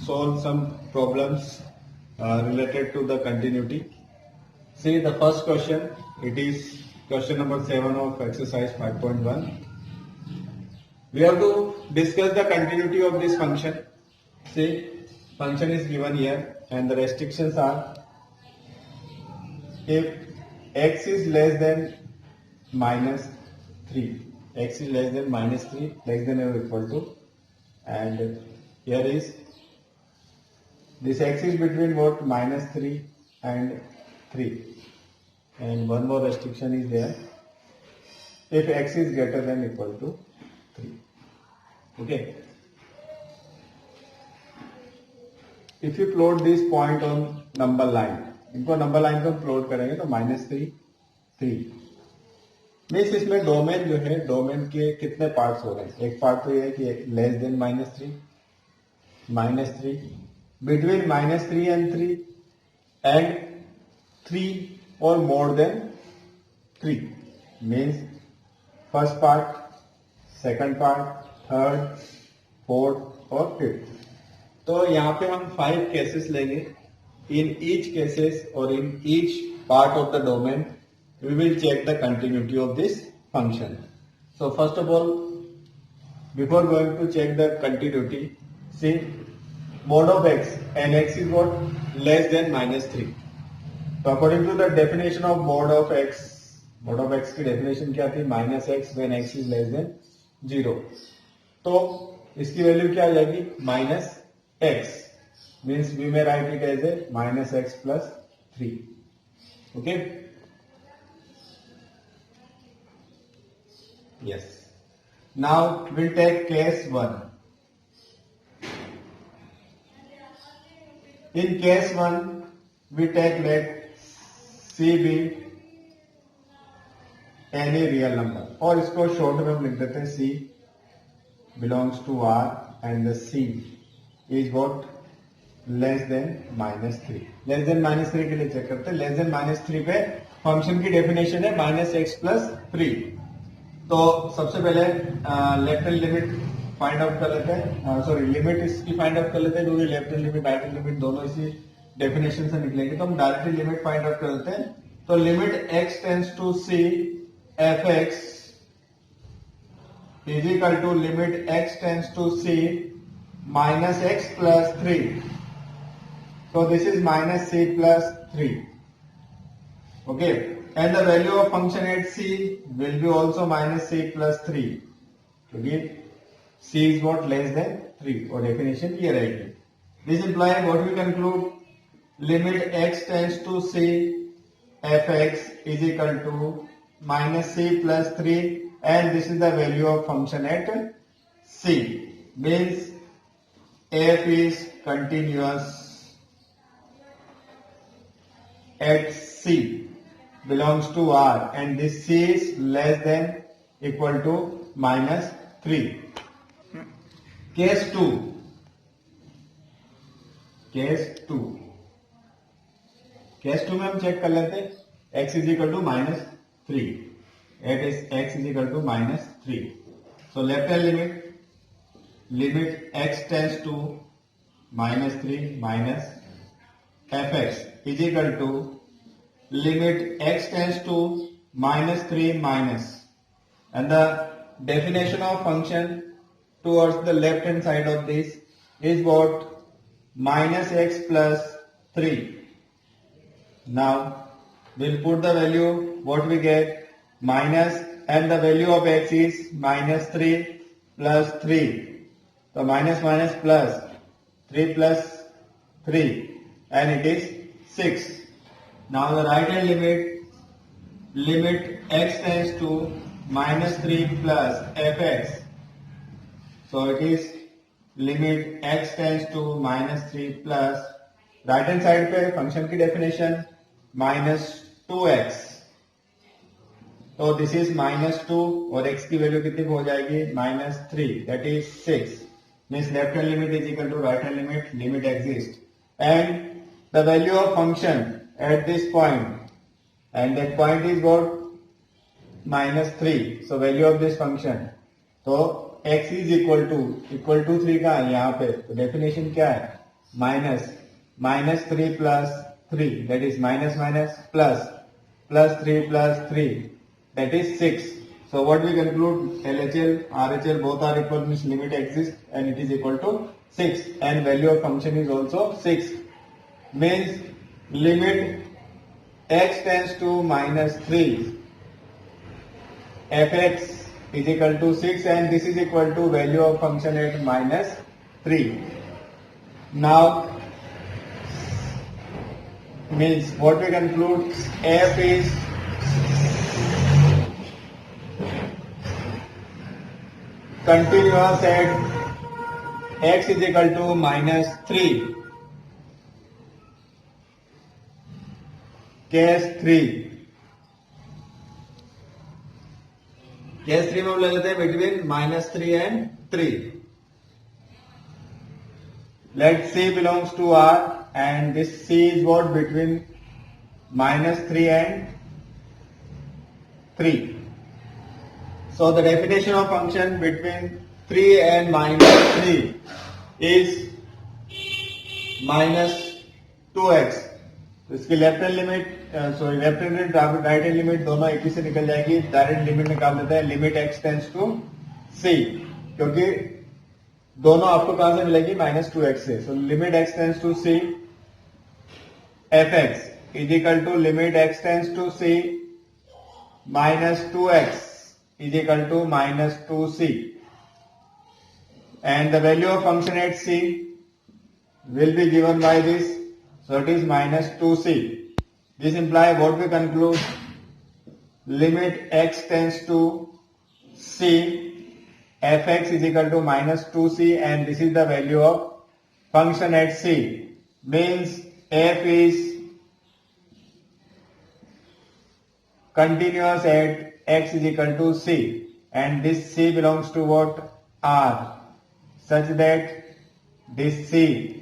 solve some problems related to the continuity. See the first question, it is question number 7 of exercise 5.1. We have to discuss the continuity of this function. See, function is given here and the restrictions are if x is less than minus 3, x is less than minus 3, less than or equal to, and here is this x is between what, minus 3 and 3, and one more restriction is there, if x is greater than or equal to 3. Okay. If you plot this point on number line, इनको number line पर plot करेंगे तो -3 means इसमें domain जो है, domain के कितने parts हो रहे हैं. एक पार्ट तो ये है कि less than -3, between -3 and 3, and 3 और more than 3 means first part, second part, third, fourth और फिफ्थ. तो यहाँ पे हम 5 केसेस लेंगे. In each cases or in each part of the domain, we will check the continuity of this function. So first of all, before going to check the continuity, see mod of x, and x is what, less than -3. So according to the definition of mod of x की definition क्या थी, -x when x is less than 0. तो इसकी value क्या आ जाएगी, -x. Means we may write it as a -x plus 3. Okay. Yes. Now we'll take case 1. In case 1, we take let c be any real number, और इसको short में हम लिख देते हैं c belongs to R and the c is what, less than -3. Less than -3 के लिए check करते हैं. लेस देन -3 पे फंक्शन की डेफिनेशन है -x plus 3. तो सबसे पहले left hand limit find out कर लेते हैं, सॉरी लिमिट इसकी फाइंड आउट कर लेते हैं, क्योंकि left hand limit right hand limit दोनों इसी डेफिनेशन से निकलेंगे. तो हम डायरेक्टली लिमिट फाइंड आउट कर लेते हैं. तो limit x tends to c f(x) is equal to limit x tends to c -x plus 3. So this is -c plus 3. Okay, and the value of function at c will be also -c plus 3. क्योंकि c is what, less than 3, और definition ये रहेगी. This implies what we conclude, limit x tends to c f(x) is equal to -c plus 3, and this is the value of function at c. Means f is continuous at c belongs to R, and this c is less than equal to -3. Case 2. Case 2 में हम check कर लेते हैं x is equal to -3. At x is equal to -3. So left hand limit x tends to -3 minus f(x) is equal to limit x tends to -3 minus, and the definition of function towards the left hand side of this is what, -x plus 3. Now we'll put the value what we get, minus, and the value of x is -3 plus 3. So minus plus 3 plus 3, and it is 6. Now the right hand limit x tends to -3 plus f(x). So it is limit x tends to -3 plus, right hand side पे function की definition -2x. तो this is -2 और x की value कितनी हो जाएगी, -3, that is 6. Means left hand limit is equal to right hand limit exists, and the value of function at this point, and that point is what, -3. So value of this function, तो x is equal to 3 का है यहाँ पे, तो definition क्या है, minus 3 plus 3, that is minus minus plus 3 plus 3, that is 6. So what we conclude, LHL, RHL both are equal, means limit exists and it is equal to 6, and value of function is also 6, means limit x tends to minus 3 fx is equal to 6, and this is equal to value of function at minus 3. Now means what we conclude, f is continuous at x is equal to minus 3. Case 3 में हम ले लेते हैं between minus 3 and 3. Let C belongs to R and this C is what, between minus 3 and 3. So the definition of function between 3 and minus 3 is minus 2x. तो इसकी left hand limit, left hand right hand limit दोनों एक ही से निकल जाएगी. Direct limit निकाल देते हैं, limit x tends to c, क्योंकि दोनों आपको कहां से मिलेगी, minus 2x से. So limit x tends to c fx is equal to limit x tends to c minus 2x is equal to minus 2c, and the value of function at c will be given by this, so it is minus 2c. This implies what we conclude, limit x tends to c fx is equal to minus 2c, and this is the value of function at c, means f is continuous at x is equal to c, and this c belongs to what, R, such that this c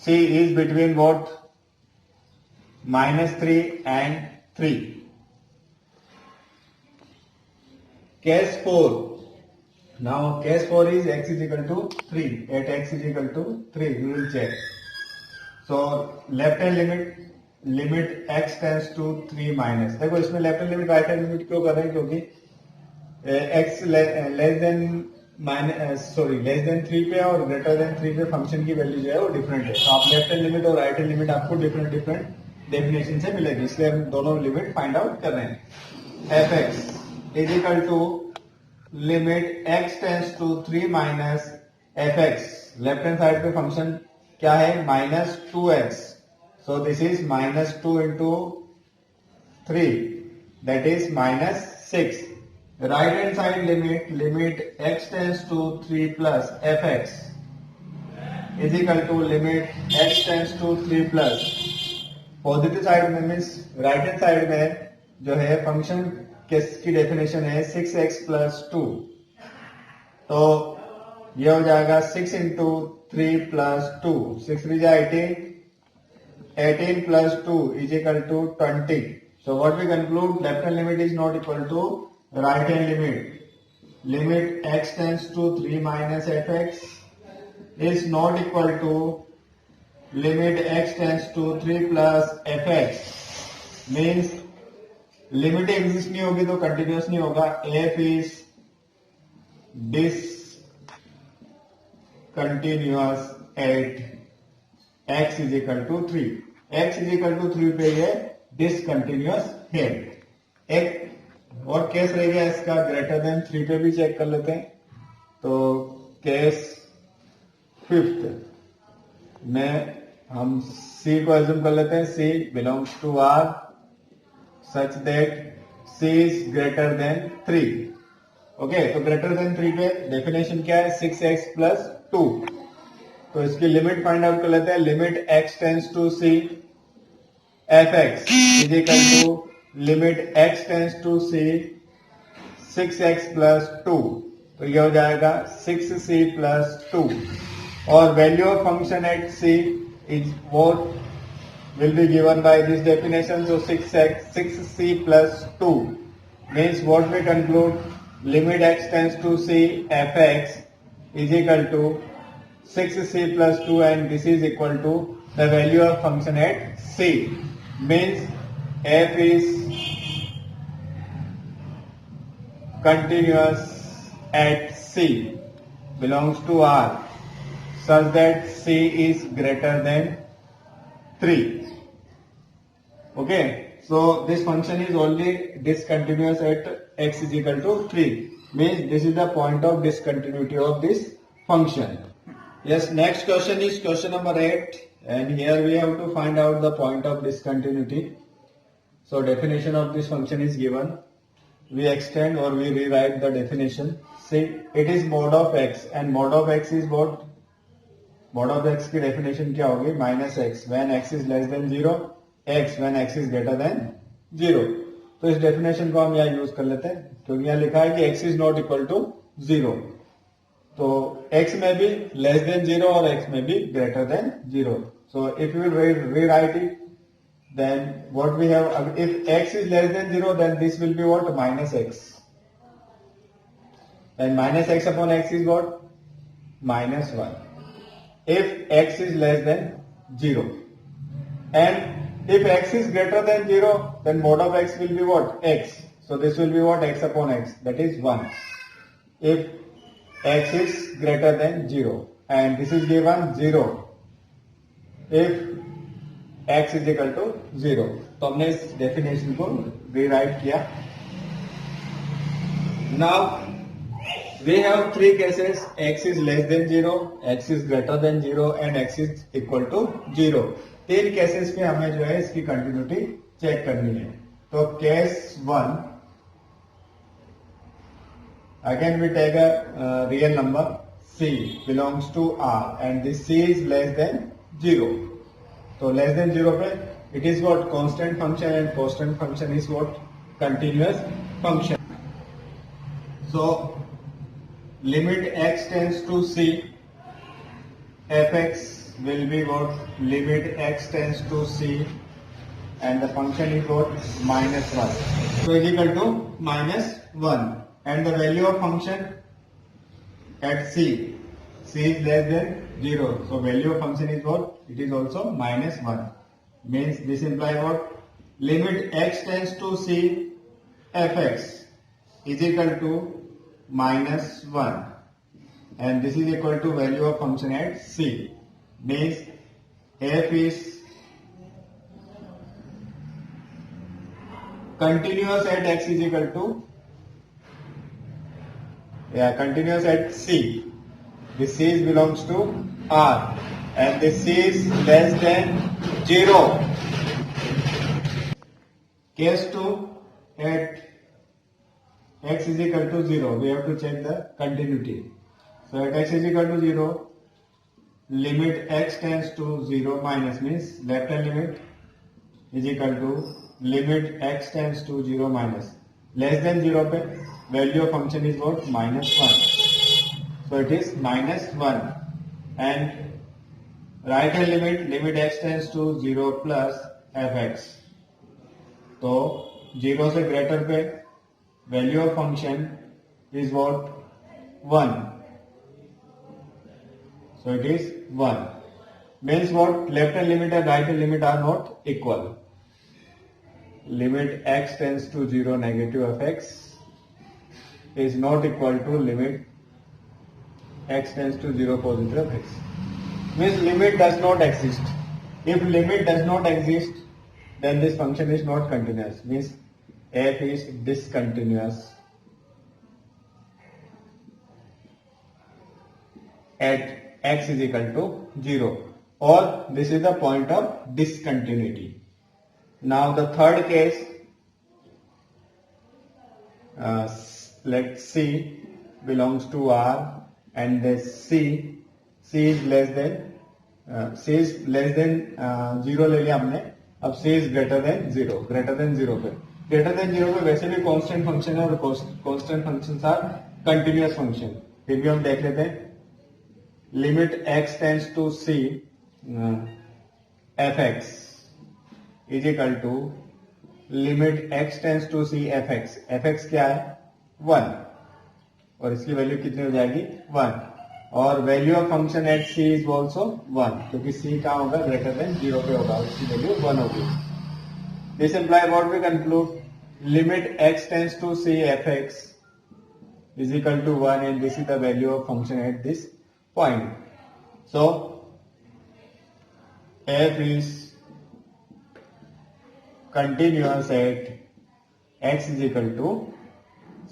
is between what, minus 3 and 3. Case 4. Now case 4 is x is equal to 3. At x is equal to 3, we will check. So left hand limit x tends to 3 minus. देखो इसमें left hand limit right hand limit क्यों कर रहे हैं, क्योंकि x less than 3 पे और greater than 3 पे फंक्शन की वैल्यू जो है वो डिफरेंट है. तो आप लेफ्ट हैंड लिमिट और राइट हैंड लिमिट आपको डिफरेंट डेफिनेशन से मिलेगी, इसलिए हम दोनों लिमिट फाइंड आउट कर रहे हैं. fx is equal to limit x tends to 3 minus fx. Left hand side पे फंक्शन क्या है, minus 2x. So this is minus 2 into 3, that is minus 6. The right hand side limit x tends to 3 plus fx is equal to limit x tends to 3 plus. Positive side में means right hand side में जो है function की definition है 6x plus 2. तो ये हो जाएगा 6 into 3 plus 2, 6 3 जा 18 plus 2 is equal to 20. So what we conclude, left hand limit is not equal to right hand limit. Limit x tends to 3 minus fx is not equal to limit x tends to 3 plus fx. Means limit exist नहीं होगी तो continuous नहीं होगा. f is discontinuous at x is equal to 3. x is equal to 3 पे ये discontinuous है. एक और केस रह गया इसका, ग्रेटर देन 3 पे भी चेक कर लेते हैं. तो केस 5th में हम c को एज्यूम कर लेते हैं. c belongs to R such that c is greater than 3. Okay, तो ग्रेटर देन 3 पे डेफिनेशन क्या है, 6x plus 2. तो इसकी लिमिट फाइंड आउट कर लेते हैं. Limit x tends to c fx is equal to limit x tends to c 6x plus 2. तो ये हो जाएगा 6c plus 2. और value of function eight c is what will be given by this definition. So 6c plus 2 means what we conclude, limit x tends to c fx is equal to 6c plus 2 and this is equal to the value of function at c. Means f is continuous at c belongs to R such that c is greater than 3. Okay, so this function is only discontinuous at x is equal to 3. Means this is the point of discontinuity of this function. Yes, next question is question number 8, and here we have to find out the point of discontinuity. So definition of this function is given. We extend or we rewrite the definition. See, it is mod of x and mod of x is what? Mod of x की definition क्या होगी? Minus x when x is less than 0, x when x is greater than 0. तो इस definition को हम यहाँ use कर लेते हैं क्योंकि यहाँ लिखा है कि x is not equal to 0. तो x में भी less than 0 और x में भी greater than 0. So if we rewrite it, then what we have, if x is less than 0, then this will be what? Minus x. And minus x upon x is what? Minus 1. If x is less than 0. And if x is greater than 0, then mod of x will be what? X. So this will be what? X upon x. That is 1. If x is greater than 0. And this is given 0. If x is equal to 0. तो हमने इस definition को rewrite किया. Now we have three cases: x is less than 0, x is greater than 0 and x is equal to 0. तीन cases पे हमें जो है इसकी कंटिन्यूटी चेक करनी है. तो case 1, again we take a real number c belongs to R and this c is less than 0. तो less than 0 पे it is what? Constant function, and constant function is what? Continuous function. So limit x tends to c, fx will be what? Limit x tends to c and the function is what? Minus 1. So is equal to minus 1 and the value of function at c is less than 0. So value of function is what? It is also minus 1. Means this implies what? Limit x tends to c fx is equal to minus 1 and this is equal to value of function at c. Means f is continuous at x is equal to continuous at c. This c belongs to R and this c is less than 0. Case 2, at x is equal to 0, we have to check the continuity. So at x is equal to 0, limit x tends to 0 minus means left hand limit is equal to limit x tends to 0 minus. Less than 0 पे value of function is what? Minus 1. So it is minus 1 and right hand limit x tends to 0 plus fx. तो 0 से greater पे value of function is what? 1. So it is 1. Means what? Left hand limit and right hand limit are not equal. Limit x tends to 0 negative fx is not equal to limit x tends to 0 positive fx. Means limit does not exist. If limit does not exist, then this function is not continuous. Means f is discontinuous at x is equal to 0, or this is the point of discontinuity. Now the third case, let c belongs to R and this c is less than 0 ले लिया हमने. अब c is greater than 0 पे वैसे भी constant function है और constant functions are continuous function. फिर भी हम देख लेते हैं. Limit x tends to c fx is equal to limit x tends to c fx क्या है? 1 और इसकी वैल्यू कितनी हो जाएगी? 1. और value of function at C is also 1, क्योंकि सी कहाँ होगा, ग्रेटर देन 0 पे होगा, उसकी वैल्यू 1 होगी. This imply what we conclude, limit x tends to c f(x) is equal to 1 and this is the value of function at this point. So f is continuous at x is equal to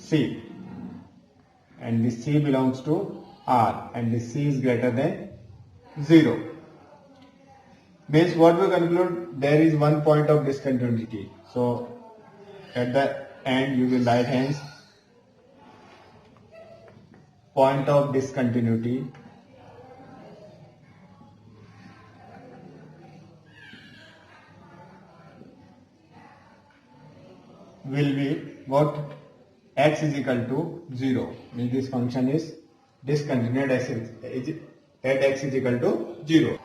c and this c belongs to R and this c is greater than 0. Means what we conclude, there is one point of discontinuity. So at the end you will write hence point of discontinuity will be what, x is equal to 0, means this function is discontinued at x is equal to 0.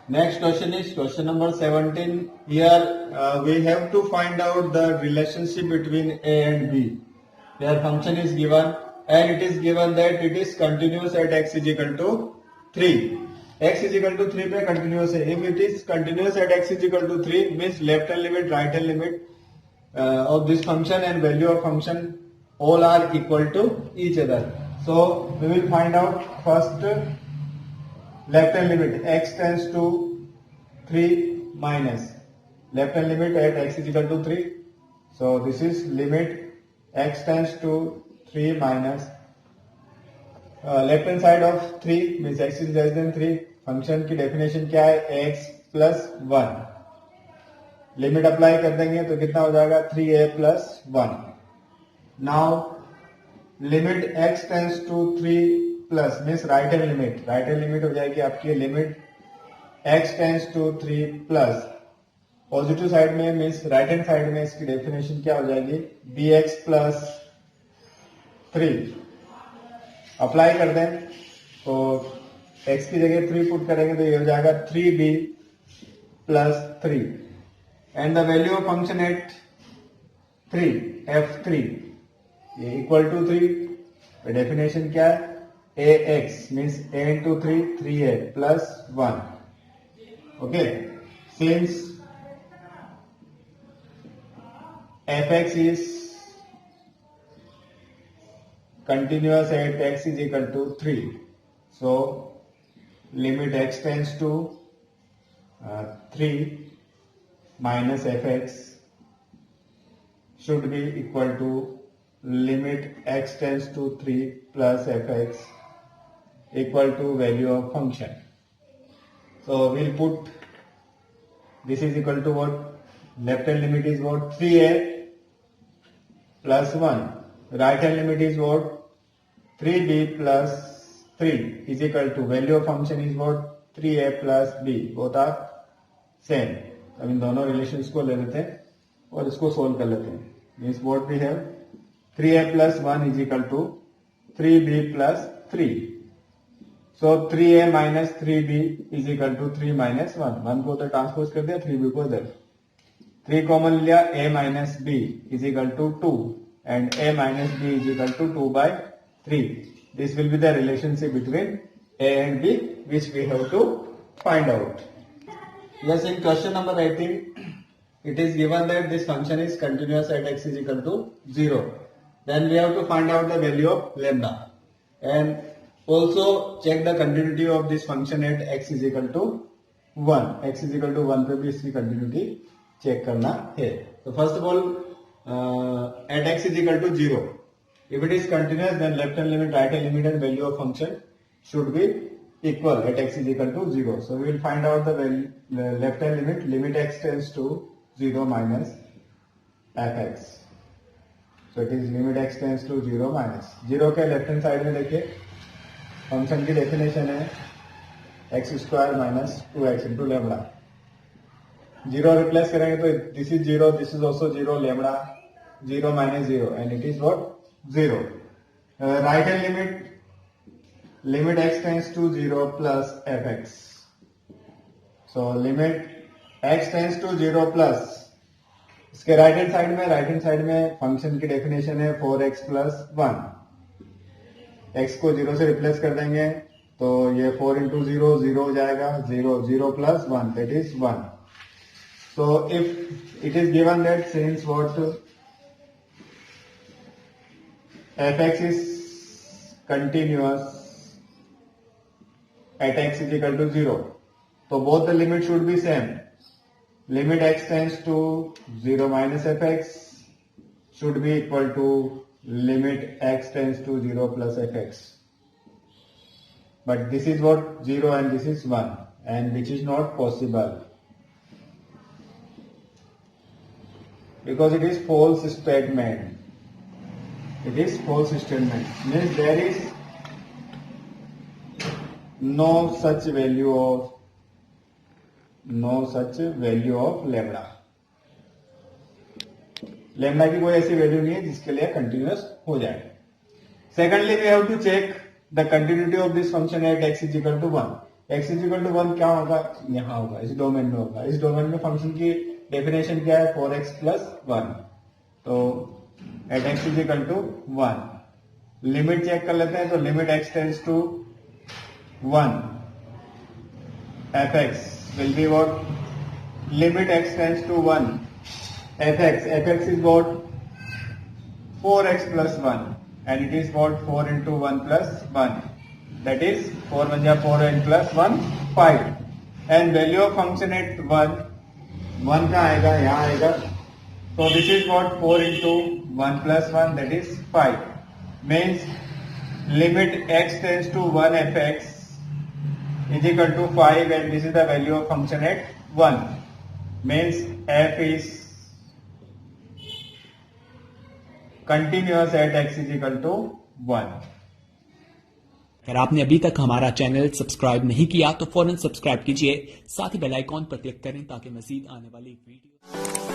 Next question is question number 17. Here we have to find out the relationship between a and b. Their function is given and it is given that it is continuous at x is equal to 3. X is equal to 3 पे continuous है. If it is continuous at x is equal to 3 means left hand limit, right hand limit of this function and value of function all are equal to each other. So we will find out first left hand limit x tends to 3 minus left hand limit at x is equal to 3. So this is limit x tends to 3 minus left hand side of 3 means x is less than 3. Function की definition क्या है, x plus 1. Limit apply कर देंगे तो कितना हो जाएगा, 3a plus 1. Now limit x tends to 3 plus means right hand limit हो जाएगी आपकी limit x tends to 3 plus positive side में मीन्स राइट हैंड साइड में इसकी डेफिनेशन क्या हो जाएगी, bx प्लस 3. अप्लाई कर दें तो x की जगह 3 पुट करेंगे तो ये हो जाएगा 3b plus 3 and the value of function eight 3 f3 ये इक्वल टू 3. डेफिनेशन क्या है, ax means a into 3 3a plus 1. Okay, since fx is continuous at x is equal to 3, so limit x tends to 3 minus fx should be equal to limit x tends to 3 plus fx equal to value of function. So we'll put this is equal to what, left hand limit is what, 3a plus 1. Right hand limit is what, 3b plus 3 is equal to value of function is what, 3a plus b. Both are same. अब इन दोनों relations को ले लेते हैं और इसको solve कर लेते हैं. Means what we have, 3a plus 1 is equal to 3b plus 3. So 3a minus 3b is equal to 3 minus 1. 1 को तो ट्रांसपोज कर दिया, 3b को इधर. 3 कॉमन लिया, a minus b is equal to 2 and a minus b is equal to 2 by 3. This will be the relationship between a and b which we have to find out. Yes, in question number 18 it is given that this function is continuous at x is equal to 0. Then we have to find out the value of lambda and also check the continuity of this function at x is equal to 1. x is equal to 1 पे भी इसकी continuity check करना है. So first of all at x is equal to 0, if it is continuous then left hand limit, right hand limit and value of function should be equal at x is equal to 0. So we will find out the value, the left hand limit x tends to 0 minus fx. So it is limit x tends to 0 minus 0 के left hand side में देखिए function की definition है x square minus 2x into lambda. 0 replace करेंगे तो this is 0, this is also 0, lambda 0 minus 0 and it is what, 0. Right hand limit x tends to 0 plus fx. So limit x tends to 0 plus, इसके right hand side में function की definition है 4x plus 1. x को 0 से replace कर देंगे तो ये 4 इंटू 0 0 हो जाएगा, 0 0 plus 1 that is 1. So if it is given that since what fx is continuous at x is equal to 0, so both the limit should be same. Limit x tends to 0 minus fx should be equal to limit x tends to 0 plus fx. But this is what 0 and this is 1, and which is not possible. Because it is false statement. It is false statement. Means there is no such value of lambda. Lambda की कोई ऐसी value नहीं है जिसके लिए continuous हो जाए. Secondly, we have to check the continuity of this function at x is equal to 1. x is equal to 1 क्या होगा? यहाँ होगा, इस डोमेन में होगा. इस डोमेन में फंक्शन की डेफिनेशन क्या है? 4x plus 1. तो at x is equal to 1. Limit check कर लेते हैं. तो limit x tends to 1 fx will be what? Limit x tends to 1 fx is what? 4x plus 1 and it is what? 4 into 1 plus 1, that is 4 1 ja 4 and plus 1 5. And value of function at 1 का आएगा, यहाँ आएगा. So this is what? 4 into 1 plus 1, that is 5. Means limit x tends to 1 fx is equal to 5, and this is the value of function at 1. Means f is continuous at x is equal to 1. अगर आपने अभी तक हमारा channel subscribe नहीं किया तो फौरन subscribe कीजिए, साथ ही बेल आइकॉन पर क्लिक करें ताकि मजीद आने वाली वीडियो